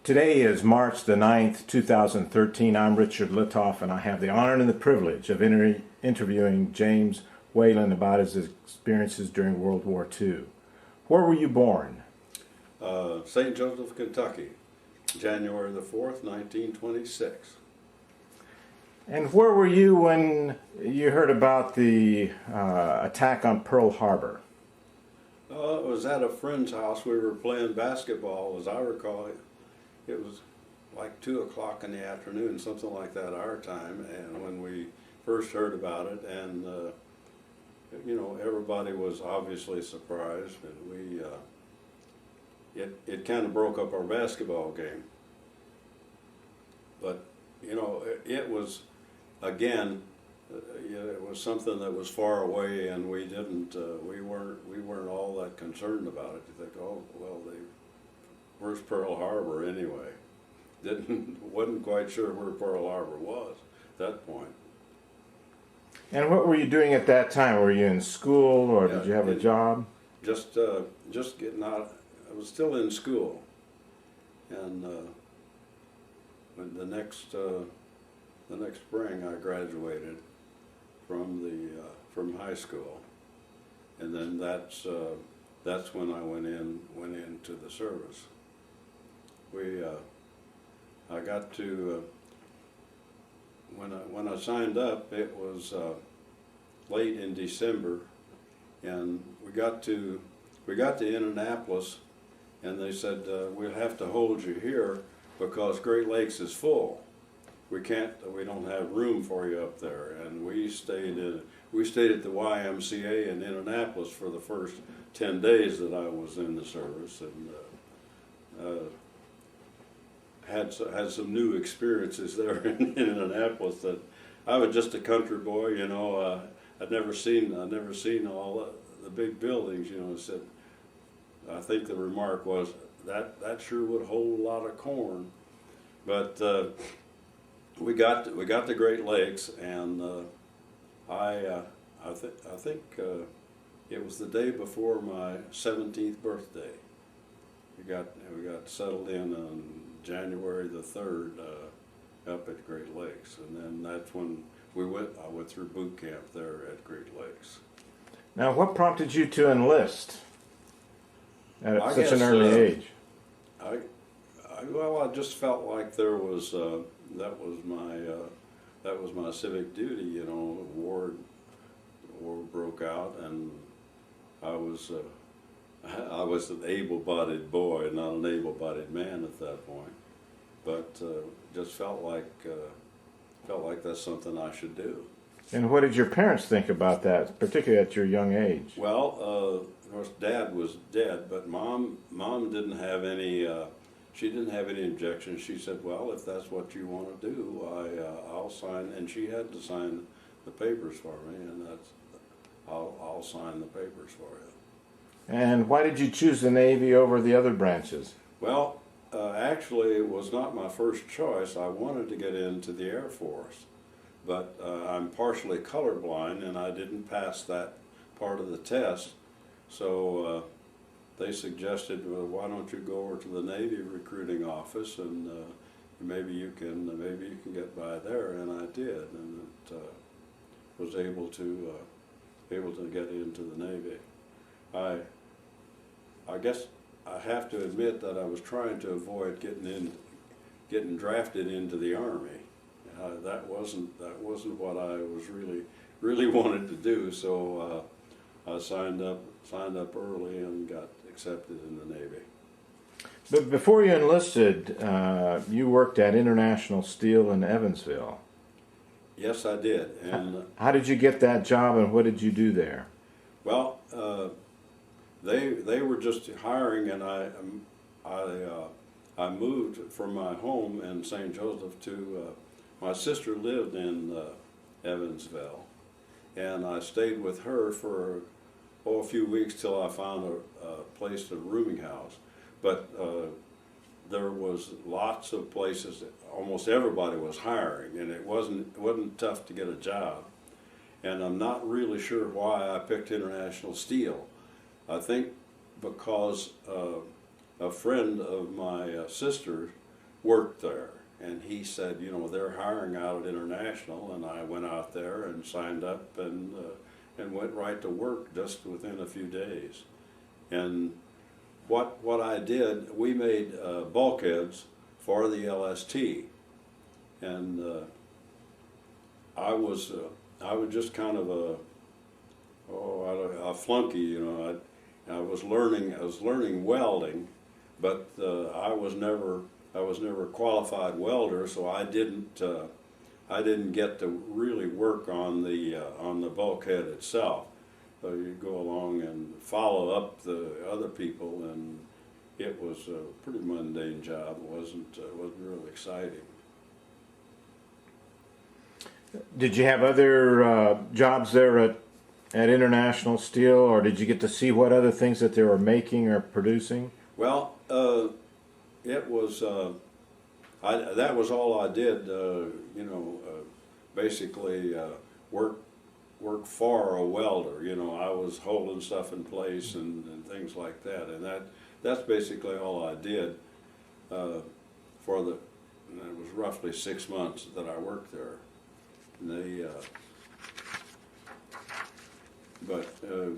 Today is March the 9th, 2013. I'm Richard Litov, and I have the honor and the privilege of interviewing James Whelan about his experiences during World War II. Where were you born? St. Joseph, Kentucky, January the 4th, 1926. And where were you when you heard about the attack on Pearl Harbor? It was at a friend's house. We were playing basketball, as I recall. It was like 2 o'clock in the afternoon, something like that our time, and when we first heard about it, and everybody was obviously surprised, and it kind of broke up our basketball game. But it was, again, it was something that was far away, and we weren't all that concerned about it. You think, oh well, where's Pearl Harbor anyway? Wasn't quite sure where Pearl Harbor was at that point. And what were you doing at that time? Were you in school, or did you have a job? Just getting out. I was still in school, and when the next spring I graduated from high school, and then that's when I went into the service. I got to when I signed up, it was late in December, and we got to Indianapolis, and they said we'll have to hold you here because Great Lakes is full. We don't have room for you up there, and we stayed at the YMCA in Indianapolis for the first 10 days that I was in the service, and had some new experiences there in Indianapolis. That I was just a country boy, I'd never seen all the big buildings. Said, I think the remark was that sure would hold a lot of corn, but we got the Great Lakes, and I think it was the day before my 17th birthday. We got settled in on January the 3rd up at Great Lakes, and then that's when I went through boot camp there at Great Lakes. Now, what prompted you to enlist at such an early age? I just felt like there was that was my civic duty. War broke out, and I was an able-bodied boy, not an able-bodied man at that point. But just felt like that's something I should do. And what did your parents think about that, particularly at your young age? Well, of course, Dad was dead, but Mom didn't have any. She didn't have any objections. She said, "Well, if that's what you want to do, I'll sign." And she had to sign the papers for me, and I'll sign the papers for you. And why did you choose the Navy over the other branches? Well, actually, it was not my first choice. I wanted to get into the Air Force, but I'm partially colorblind, and I didn't pass that part of the test. So they suggested, well, why don't you go over to the Navy recruiting office, and maybe you can get by there. And I did, and was able to get into the Navy. I guess I have to admit that I was trying to avoid getting drafted into the Army. That wasn't what I was really wanted to do. So I signed up early and got accepted in the Navy. But before you enlisted, you worked at International Steel in Evansville. Yes, I did. And how did you get that job, and what did you do there? Well, they were just hiring, and I moved from my home in St. Joseph to my sister lived in Evansville, and I stayed with her for a few weeks till I found a place, a rooming house. But there was lots of places. Almost everybody was hiring, and it wasn't tough to get a job. And I'm not really sure why I picked International Steel. I think because a friend of my sister worked there. And he said, you know, they're hiring out at International, and I went out there and signed up and went right to work just within a few days. And what I did, we made bulkheads for the LST, and I was just kind of a flunky, you know. I was learning welding, but I was never a qualified welder, so I didn't get to really work on the bulkhead itself. So you go along and follow up the other people, and it was a pretty mundane job. It wasn't real exciting. Did you have other jobs there at International Steel, or did you get to see what other things that they were making or producing? Well, it was that was all I did. You know, basically work for a welder. You know, I was holding stuff in place and things like that, and that's basically all I did for the. And it was roughly 6 months that I worked there. And they, but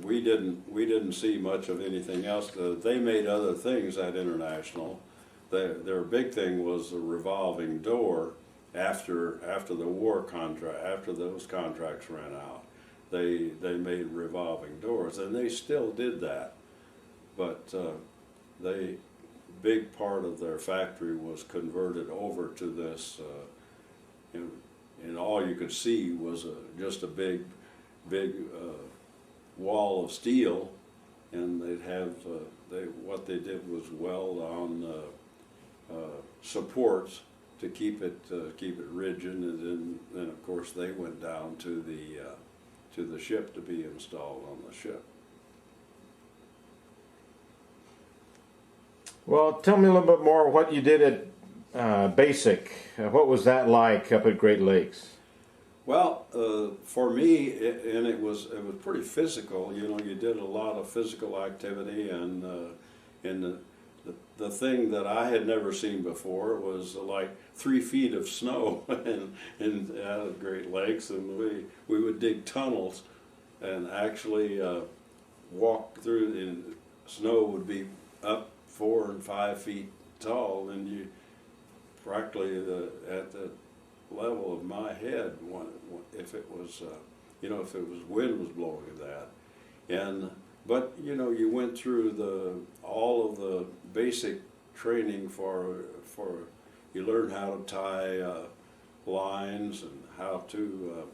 we didn't see much of anything else. They made other things at International. Their big thing was the revolving door. After the war contract, after those contracts ran out, they made revolving doors, and they still did that. But big part of their factory was converted over to this. And all you could see was just a big wall of steel, and they'd have what they did was weld on supports to keep it rigid, and then of course they went down to the ship to be installed on the ship. Well, tell me a little bit more what you did at Basic. What was that like up at Great Lakes? Well, for me, it was pretty physical. You know, you did a lot of physical activity, and the thing that I had never seen before was like 3 feet of snow in out of Great Lakes, and we would dig tunnels and actually walk through. And snow would be up 4 and 5 feet tall, and you practically at the level of my head if it was you know, if it was wind was blowing at that. But you know, you went through all of the basic training for you learned how to tie lines and how to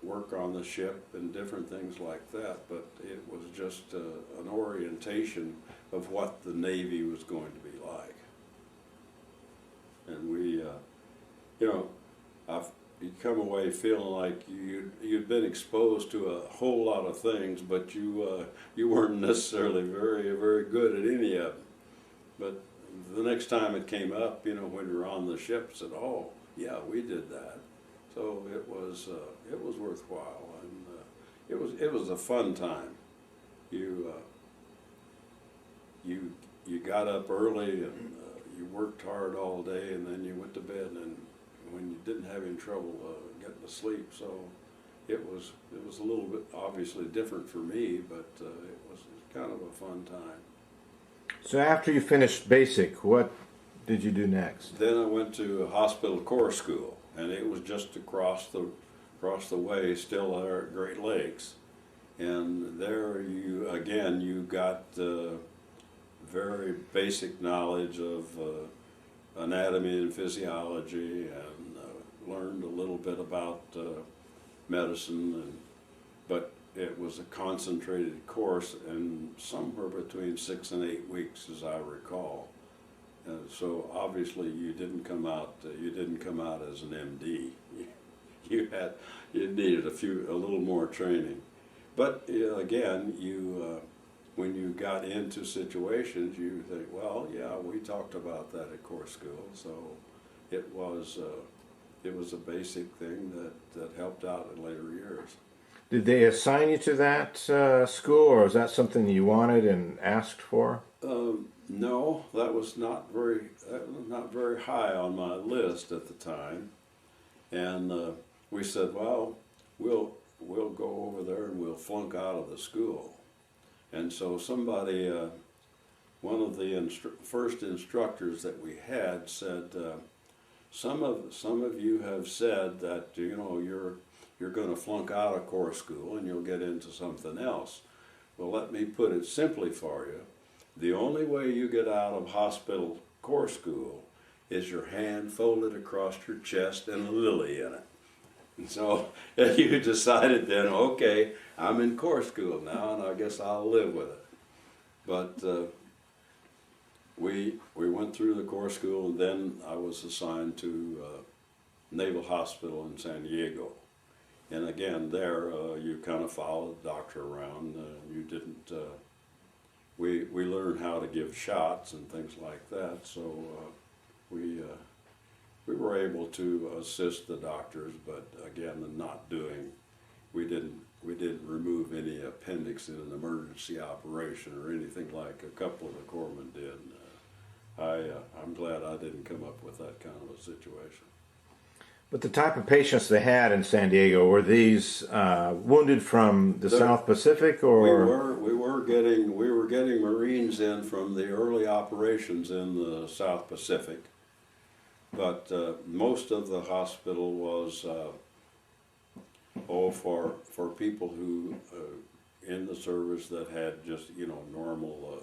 work on the ship and different things like that. But it was just an orientation of what the Navy was going to be like. And we, you know, you come away feeling like you'd been exposed to a whole lot of things, but you weren't necessarily very good at any of them. But the next time it came up, you know, when you were on the ship, said, "Oh, yeah, we did that." So it was worthwhile, and it was a fun time. You got up early and you worked hard all day, and then you went to bed, and when you didn't have any trouble getting to sleep. So it was a little bit obviously different for me, but it was kind of a fun time. So after you finished Basic, what did you do next? Then I went to Hospital Corps School, and it was just across the way, still there at Great Lakes. And there you got very basic knowledge of anatomy and physiology, and learned a little bit about medicine, but it was a concentrated course, and somewhere between 6 and 8 weeks, as I recall. So obviously you didn't come out as an MD. You needed a little more training. But again, when you got into situations, you think, well, yeah, we talked about that at Corps School, so it was a basic thing that helped out in later years. Did they assign you to that school, or is that something you wanted and asked for? No, that was not very high on my list at the time, and we said, well, we'll go over there and we'll flunk out of the school, and so somebody, one of the first instructors that we had said, some of you have said that you're going to flunk out of core school and you'll get into something else. Well, let me put it simply for you. The only way you get out of hospital core school is your hand folded across your chest and a lily in it. And so you decided then, okay, I'm in core school now, and I guess I'll live with it. But we went through the core school, and then I was assigned to Naval Hospital in San Diego. And again, there you kind of followed the doctor around. You didn't. We learned how to give shots and things like that. So we were able to assist the doctors, but again, not doing. We didn't remove any appendix in an emergency operation or anything like a couple of the corpsmen did. I'm glad I didn't come up with that kind of a situation. But the type of patients they had in San Diego, were these wounded from the South Pacific, or we were getting Marines in from the early operations in the South Pacific, but most of the hospital was for people who in the service that had just normal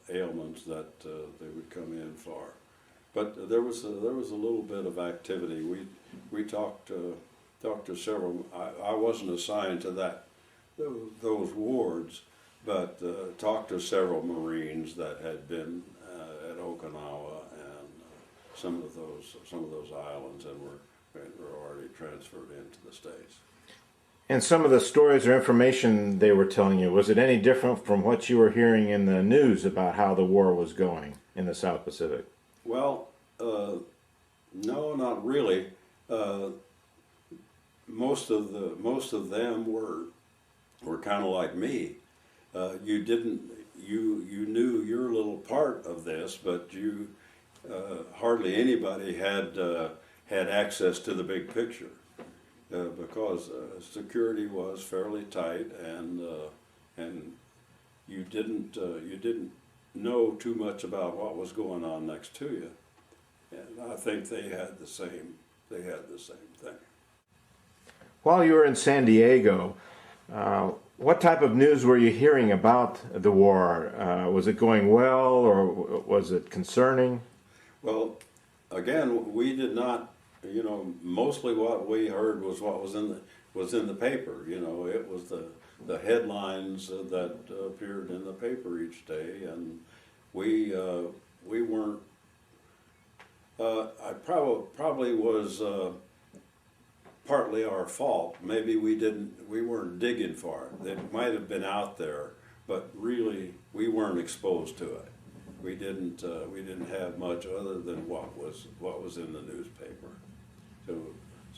ailments that they would come in for. But there was a little bit of activity. We talked to several. I wasn't assigned to those wards, but talked to several Marines that had been at Okinawa and some of those islands and were already transferred into the States. and some of the stories or information they were telling you, was it any different from what you were hearing in the news about how the war was going in the South Pacific? Well, no, not really. Most of them were kind of like me. You knew your little part of this, but hardly anybody had access to the big picture because security was fairly tight, and you didn't know too much about what was going on next to you. And I think they had the same thing. While you were in San Diego, what type of news were you hearing about the war? Was it going well, or was it concerning? Well, again, we did not. Mostly what we heard was what was in the paper. It was the headlines that appeared in the paper each day, and we weren't. I probably was partly our fault. Maybe we weren't digging for it. It might have been out there, but really we weren't exposed to it. We didn't have much other than what was in the newspaper.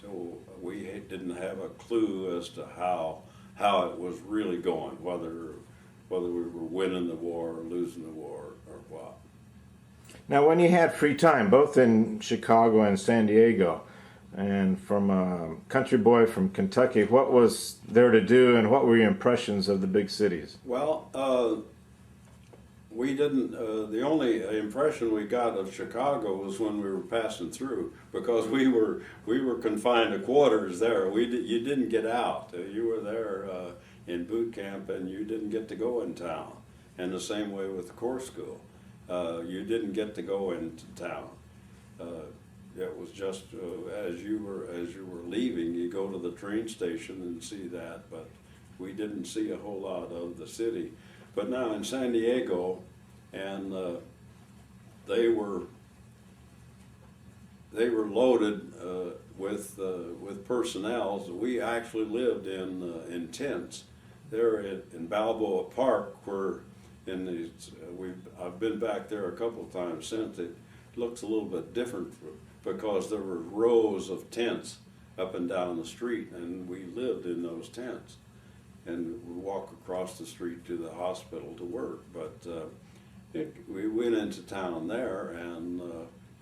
So we didn't have a clue as to how it was really going, whether we were winning the war or losing the war or what. Now, when you had free time, both in Chicago and San Diego, and from a country boy from Kentucky, what was there to do, and what were your impressions of the big cities? Well, we didn't. The only impression we got of Chicago was when we were passing through, because we were confined to quarters there. You didn't get out. You were there in boot camp, and you didn't get to go in town. And the same way with the core school. You didn't get to go into town. It was just as you were leaving, you go to the train station and see that, but we didn't see a whole lot of the city. But now in San Diego, and they were loaded with personnel. So we actually lived in tents there in Balboa Park, where I've been back there a couple of times since. It looks a little bit different because there were rows of tents up and down the street, and we lived in those tents. and walk across the street to the hospital to work. But we went into town there, and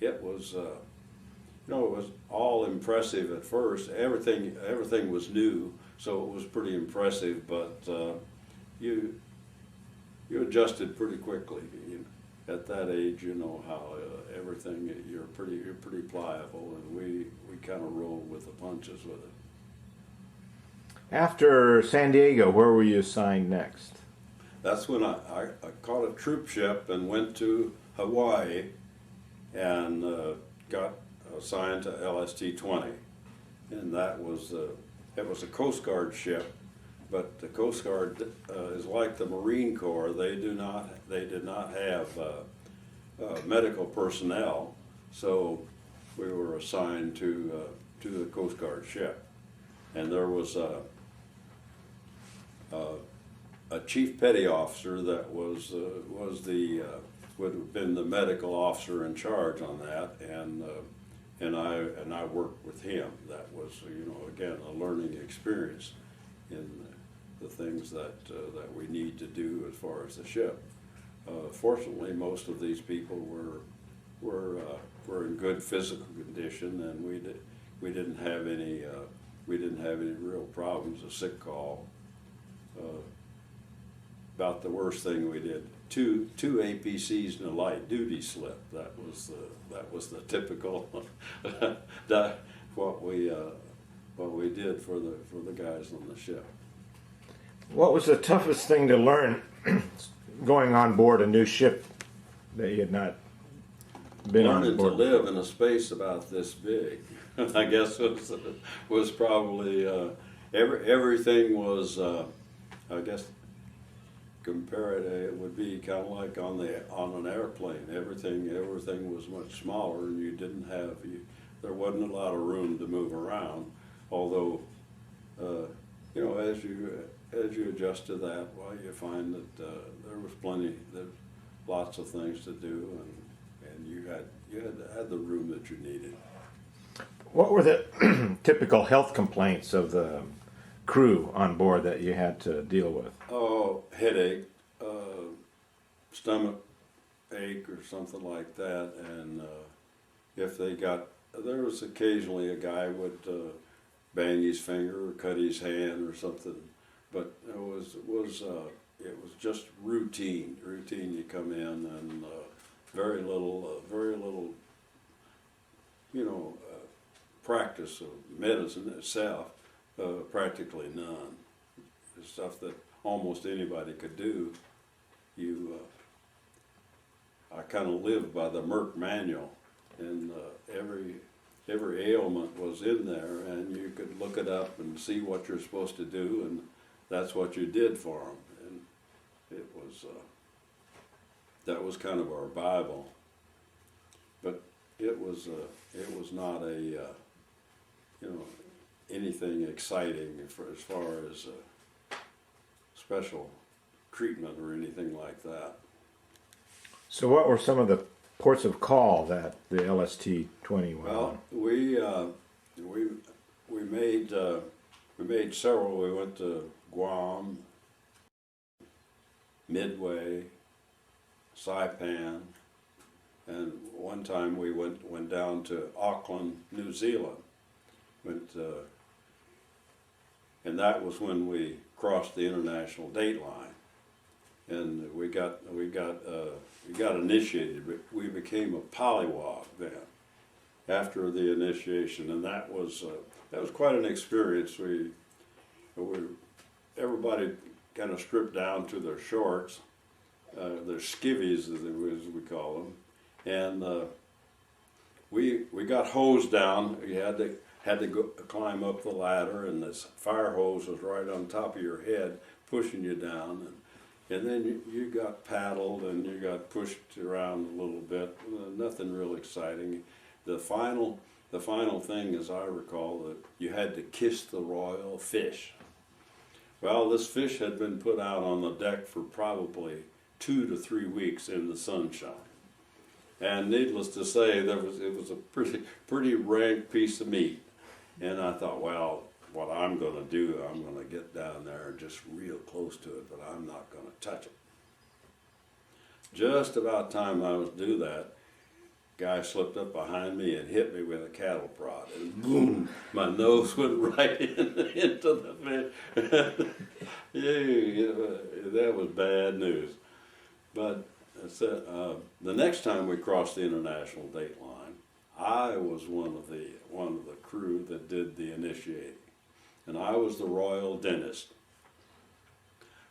it was, it was all impressive at first. Everything was new, so it was pretty impressive. But you adjusted pretty quickly. At that age, you know how everything, you're pretty pliable, and we kind of rolled with the punches with it. After San Diego, where were you assigned next? That's when I caught a troop ship and went to Hawaii, and got assigned to LST-20, and it was a Coast Guard ship. But the Coast Guard is like the Marine Corps. They did not have medical personnel, so we were assigned to the Coast Guard ship, and there was a chief petty officer that would have been the medical officer in charge on that, and I worked with him. That was again a learning experience in the things that we need to do as far as the ship. Fortunately, most of these people were in good physical condition, and we didn't have any real problems. A sick call. About the worst thing we did, two APCs and a light duty slip. That was the typical what we did for the guys on the ship. What was the toughest thing to learn going on board a new ship that you had not been on Learning board? to live in a space about this big, I guess was probably everything was. I guess compare it would be kind of like on an airplane. Everything was much smaller, and there wasn't a lot of room to move around. Although as you adjust to that, well, you find that there's lots of things to do, and you had the room that you needed. What were the typical health complaints of the crew on board that you had to deal with? Oh, headache, stomach ache or something like that, and there was occasionally a guy would bang his finger or cut his hand or something, but it was just routine. You come in, and very little practice of medicine itself. Practically none. The stuff that almost anybody could do. I kind of lived by the Merck manual, and every ailment was in there, and you could look it up and see what you're supposed to do, and that's what you did for them. And it was that was kind of our Bible. But it was not anything exciting as far as special treatment or anything like that. So what were some of the ports of call that the LST-20 went on? Well, we made several. We went to Guam, Midway, Saipan, and one time we went down to Auckland, New Zealand. And that was when we crossed the international date line, and we got initiated. We became a polywog then after the initiation, and that was quite an experience. Everybody kind of stripped down to their shorts, their skivvies as we call them, and we got hosed down. You had to go climb up the ladder, and this fire hose was right on top of your head, pushing you down, and then you got paddled and you got pushed around a little bit. Nothing real exciting. The final thing, as I recall, that you had to kiss the royal fish. Well, this fish had been put out on the deck for probably 2 to 3 weeks in the sunshine. And needless to say, it was a pretty rank piece of meat. And I thought, well, what I'm going to do. I'm going to get down there and just real close to it, but I'm not going to touch it. Just about time I was to do that, guy slipped up behind me and hit me with a cattle prod, and boom, my nose went right into the fish. Yeah, that was bad news. But the next time we crossed the international date line, I was one of the crew that did the initiating, and I was the royal dentist.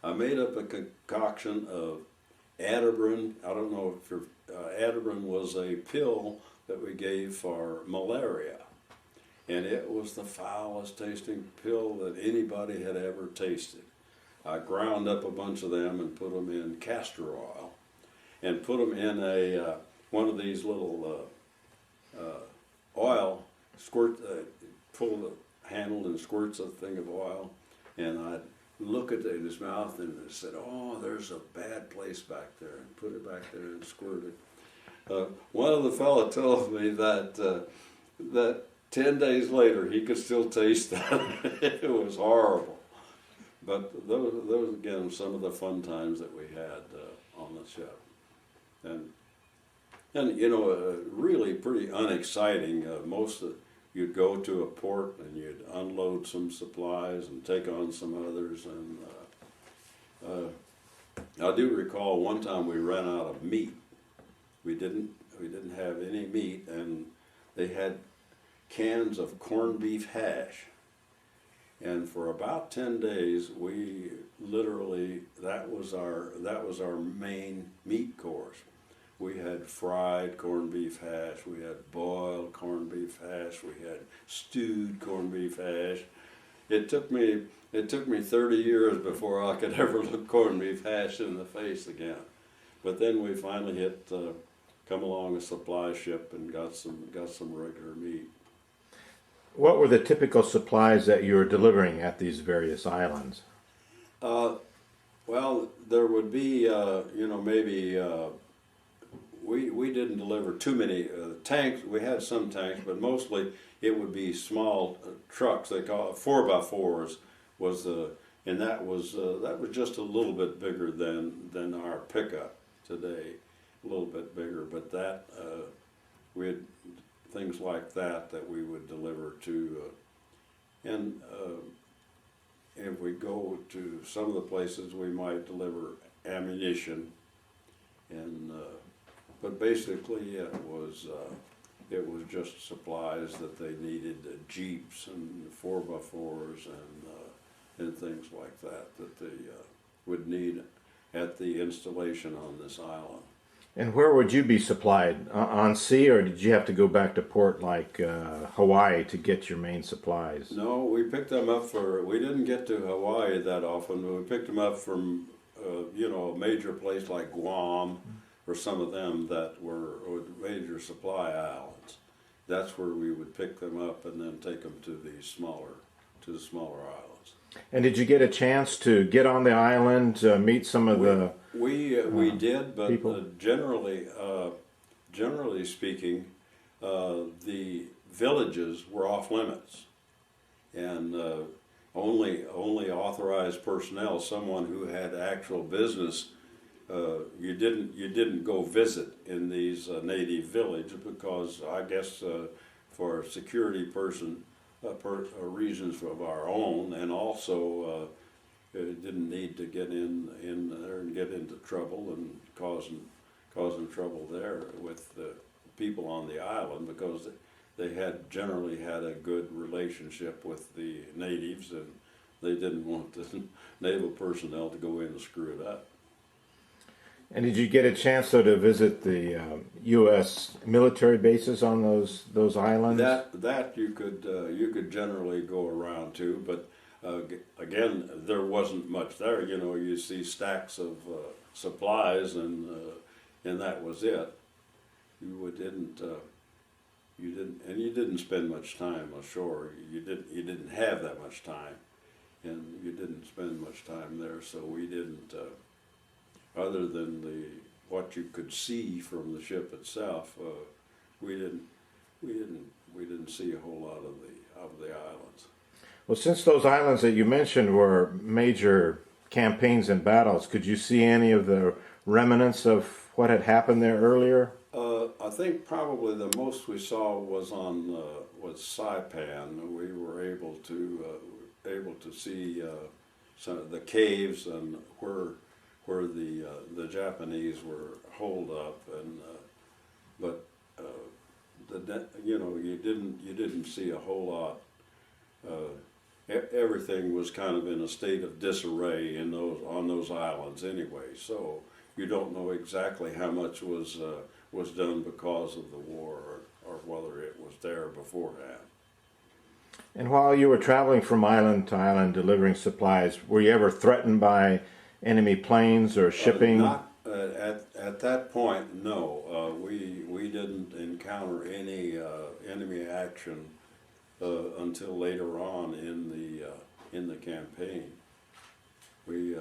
I made up a concoction of Adabrin. I don't know if Adabrin was a pill that we gave for malaria, and it was the foulest tasting pill that anybody had ever tasted. I ground up a bunch of them and put them in castor oil, and put them in a one of these little oil squirt. Pull the handle and squirts a thing of oil, and I'd look at it in his mouth and said, "Oh, there's a bad place back there," and put it back there and squirt it. One of the fellow told me that that 10 days later he could still taste that. It was horrible. But those again some of the fun times that we had on the ship, and you know, really pretty unexciting. You'd go to a port and you'd unload some supplies and take on some others, and I do recall one time we ran out of meat. We didn't have any meat, and they had cans of corned beef hash. And for about 10 days, we literally, that was our main meat course. We had fried corned beef hash, we had boiled corned beef hash, we had stewed corned beef hash. It took me 30 years before I could ever look corned beef hash in the face again. But then we finally come along a supply ship and got some regular meat. What were the typical supplies that you were delivering at these various islands? Well, there would be, maybe we didn't deliver too many tanks. We had some tanks, but mostly it would be small trucks. They call it 4x4s. And that was just a little bit bigger than our pickup today, a little bit bigger. But that we had things like that we would deliver to, and if we go to some of the places, we might deliver ammunition, and but basically it was just supplies that they needed, jeeps and 4x4s and things like that they would need at the installation on this island. And where would you be supplied? On sea, or did you have to go back to port like Hawaii to get your main supplies? No, we picked them up we didn't get to Hawaii that often, but we picked them up from, a major place like Guam, or some of them that were major supply islands. That's where we would pick them up and then take them to the smaller islands. And did you get a chance to get on the island, meet some of We did, but generally speaking, the villages were off limits, and only authorized personnel, someone who had actual business. You didn't go visit in these native villages because I guess for security reasons of our own, and also. Didn't need to get in there and get into trouble and causing trouble there with the people on the island, because they had generally had a good relationship with the natives, and they didn't want the naval personnel to go in and screw it up. And did you get a chance though to visit the U.S. military bases on those islands? That you could generally go around to, but. Again, there wasn't much there. You see stacks of supplies, and that was it. You didn't spend much time ashore. You didn't have that much time, and you didn't spend much time there. So we didn't, other than what you could see from the ship itself. We didn't see a whole lot of the islands. Well, since those islands that you mentioned were major campaigns and battles, could you see any of the remnants of what had happened there earlier? I think probably the most we saw was on was Saipan. We were able to see some of the caves and where the Japanese were holed up, and but you know, you didn't see a whole lot. Everything was kind of in a state of disarray in on those islands anyway. So you don't know exactly how much was done because of the war, or whether it was there beforehand. And while you were traveling from island to island delivering supplies, were you ever threatened by enemy planes or shipping? Not at that point, no. We didn't encounter any enemy action until later on in the campaign. We,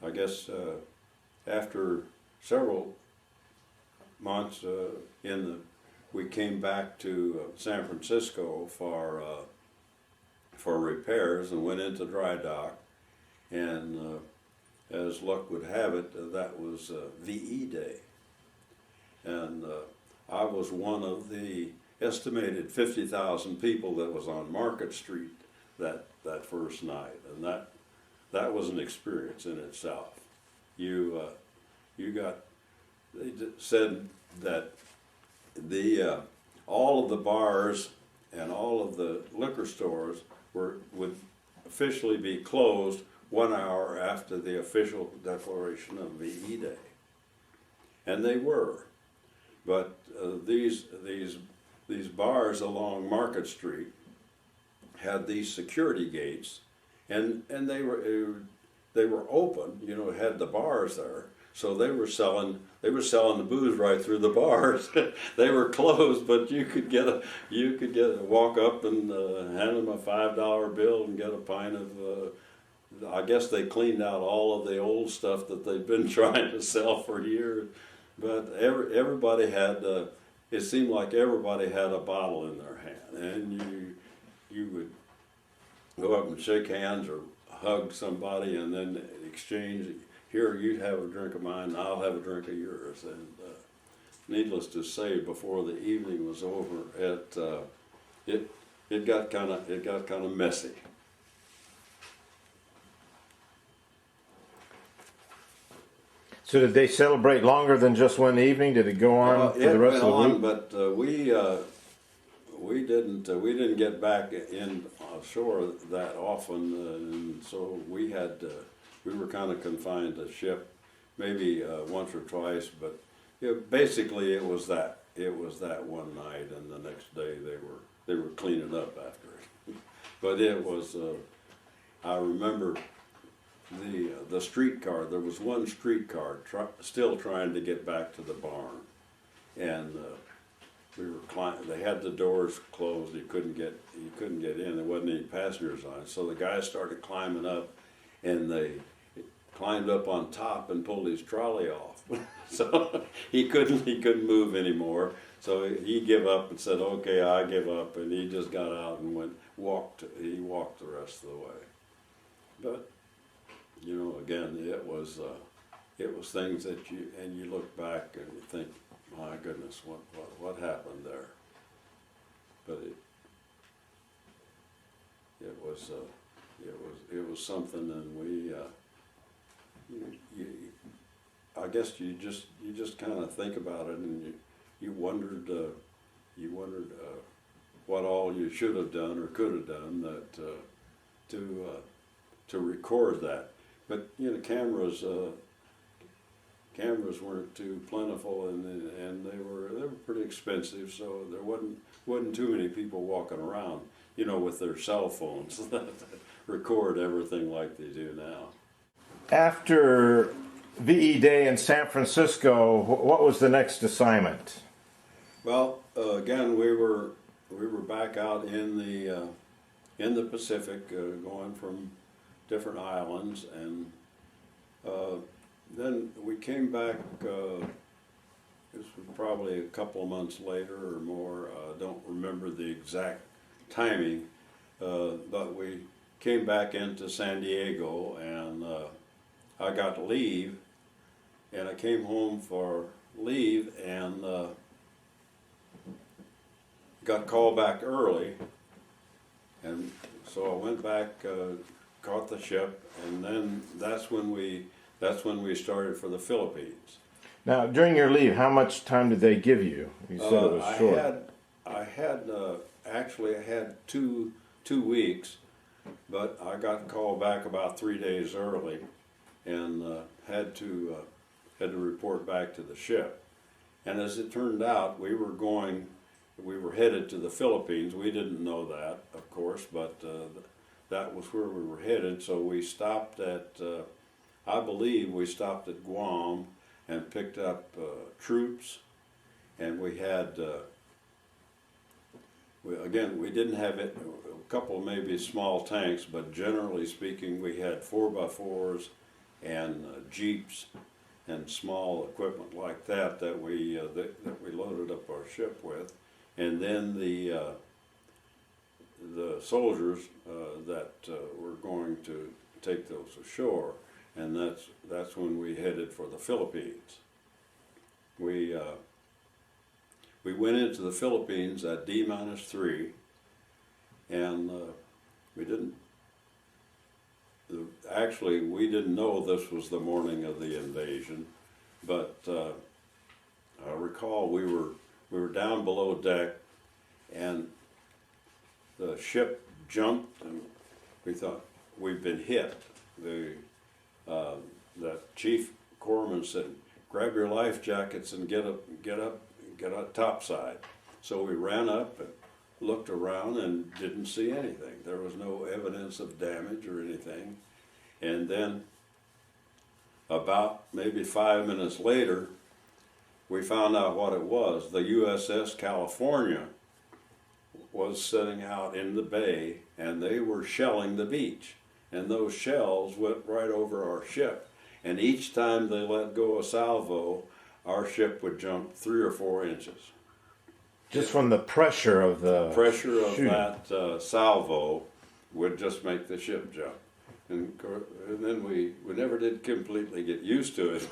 I guess, after several months we came back to San Francisco for repairs and went into dry dock, and as luck would have it, that was VE Day, and I was one of the estimated 50,000 people that was on Market Street that first night, and that was an experience in itself. They said that all of the bars and all of the liquor stores would officially be closed 1 hour after the official declaration of VE Day, and they were. But these bars along Market Street had these security gates, and they were open. You know, had the bars there, so they were selling the booze right through the bars. They were closed, but you could walk up and hand them a $5 bill and get a pint of. I guess they cleaned out all of the old stuff that they'd been trying to sell for years, but everybody had. It seemed like everybody had a bottle in their hand, and you would go up and shake hands or hug somebody, and then exchange. Here, you have a drink of mine, and I'll have a drink of yours. And needless to say, before the evening was over, it got kind of messy. So did they celebrate longer than just one evening? Did it go on for the rest of the week? But we didn't get back in shore that often, and so we were kind of confined to ship, maybe once or twice. But basically, it was that one night, and the next day they were cleaning up after it. But it was. I remember. The streetcar, there was one streetcar still trying to get back to the barn, and we were they had the doors closed. You couldn't get in. There wasn't any passengers on it, so the guy started climbing up, and they climbed up on top and pulled his trolley off. So he couldn't move anymore. So he gave up and said, "Okay, I give up," and he just got out and walked the rest of the way. But again, it was things that you look back and you think, my goodness, what happened there? But it was something, and I guess you just kind of think about it, and you wondered what all you should have done or could have done to record that. But cameras weren't too plentiful, and they were pretty expensive, so there wasn't too many people walking around, with their cell phones that record everything like they do now. After VE Day in San Francisco, what was the next assignment? Well, again, we were back out in the Pacific, going from different islands, and then we came back. This was probably a couple of months later or more. I don't remember the exact timing, but we came back into San Diego, and I got leave, and I came home for leave, and got called back early, and so I went back, caught the ship, and then that's when we started for the Philippines. Now, during your leave, how much time did they give you? You said it was short. Actually I had two weeks, but I got called back about 3 days early, and had to report back to the ship. And as it turned out, we were headed to the Philippines. We didn't know that, of course, but that was where we were headed. So we stopped at, I believe we stopped at Guam and picked up troops, and we had, we didn't have a couple maybe small tanks, but generally speaking we had 4x4s and jeeps and small equipment like that that we loaded up our ship with, and then the soldiers that were going to take those ashore, and that's when we headed for the Philippines. We went into the Philippines at D-3, and we didn't know this was the morning of the invasion, but I recall we were down below deck, and the ship jumped, and we thought we've been hit. The chief corpsman said, "Grab your life jackets and get up topside." So we ran up and looked around and didn't see anything. There was no evidence of damage or anything. And then about maybe 5 minutes later, we found out what it was. The USS California was sitting out in the bay, and they were shelling the beach. And those shells went right over our ship. And each time they let go a salvo, our ship would jump 3 or 4 inches. Just from the pressure of the shooting. That salvo would just make the ship jump. And then we never did completely get used to it,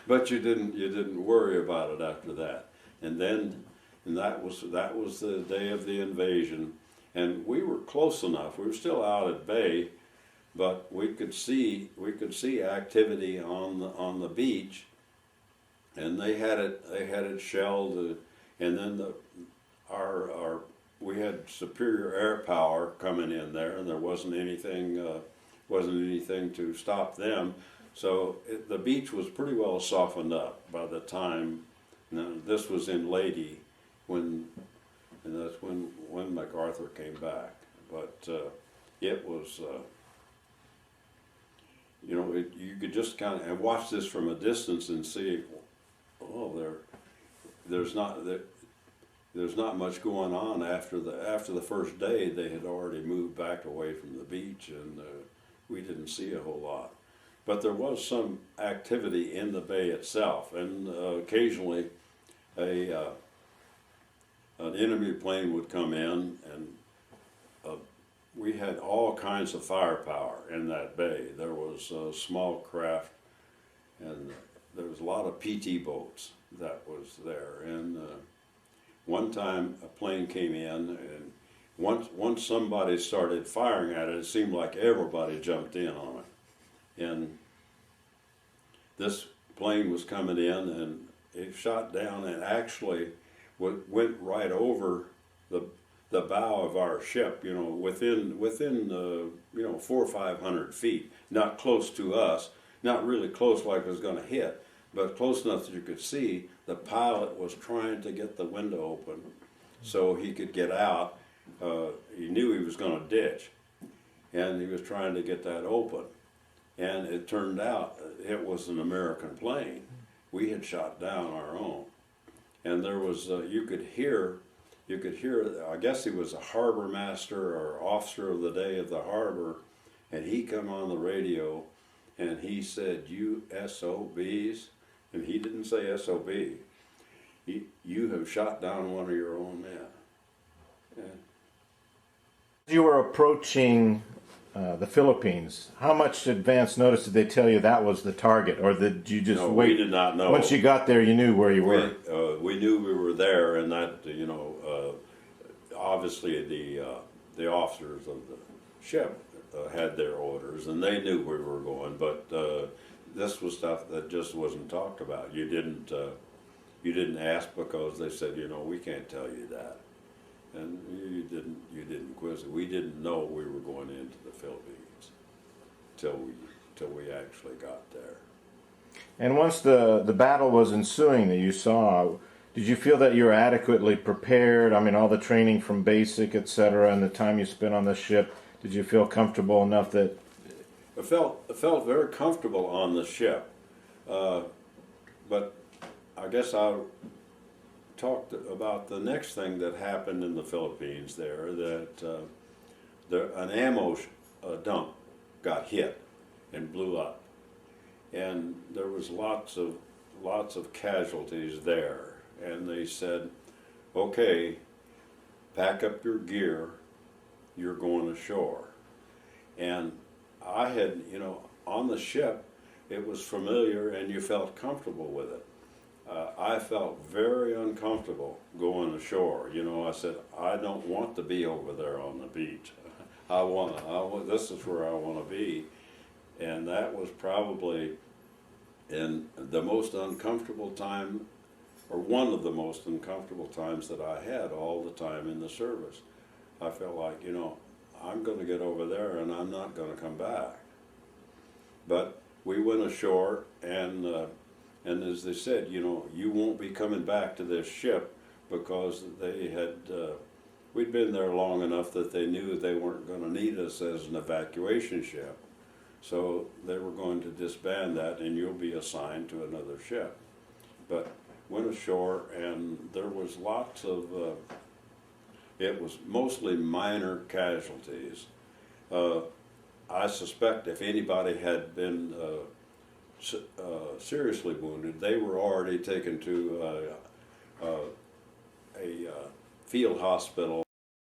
but you didn't worry about it after that. And that was the day of the invasion, and we were close enough. We were still out at bay, but we could see activity on the beach, and they had it shelled, and then we had superior air power coming in there, and there wasn't anything to stop them. So the beach was pretty well softened up by the time. Now, this was in Leyte, and that's when MacArthur came back. But it was, you could just kind of watch this from a distance and see, oh, there's not much going on. After the first day, they had already moved back away from the beach, and we didn't see a whole lot. But there was some activity in the bay itself, and occasionally an enemy plane would come in, and we had all kinds of firepower in that bay. There was small craft, and there was a lot of PT boats that was there. And one time a plane came in, and once somebody started firing at it, it seemed like everybody jumped in on it. And this plane was coming in, and it shot down and actually went right over the bow of our ship, within 400 or 500 feet, not close to us, not really close like it was going to hit, but close enough that you could see. The pilot was trying to get the window open so he could get out. He knew he was going to ditch, and he was trying to get that open. And it turned out it was an American plane. We had shot down our own. And there was, you could hear, I guess he was a harbor master or officer of the day of the harbor, and he come on the radio and he said, "You SOBs," and he didn't say SOB. You have shot down one of your own men. You were approaching the Philippines. How much advance notice did they tell you that was the target, or did you just No, wait? we did not know. Once you got there, you knew where you were. We knew we were there, and that obviously the officers of the ship had their orders, and they knew we were going. But this was stuff that just wasn't talked about. You didn't ask because they said, we can't tell you that, and you didn't quiz it. We didn't know we were going into the Philippines till we actually got there. And once the battle was ensuing that you saw, did you feel that you were adequately prepared? I mean, all the training from basic, etc., and the time you spent on the ship, did you feel comfortable enough that... I felt very comfortable on the ship, but I guess I'll talk about the next thing that happened in the Philippines there, that an ammo dump got hit and blew up, and there was lots of casualties there, and they said, okay, pack up your gear, you're going ashore. And I had, on the ship, it was familiar and you felt comfortable with it. I felt very uncomfortable going ashore. I said, I don't want to be over there on the beach. This is where I want to be. And that was probably in the most uncomfortable time, or one of the most uncomfortable times that I had all the time in the service. I felt like, I'm going to get over there and I'm not going to come back. But we went ashore, and as they said, you won't be coming back to this ship, because they had, we'd been there long enough that they knew they weren't going to need us as an evacuation ship. So they were going to disband that, and you'll be assigned to another ship. But went ashore, and there was lots of, it was mostly minor casualties. I suspect if anybody had been seriously wounded, they were already taken to a field hospital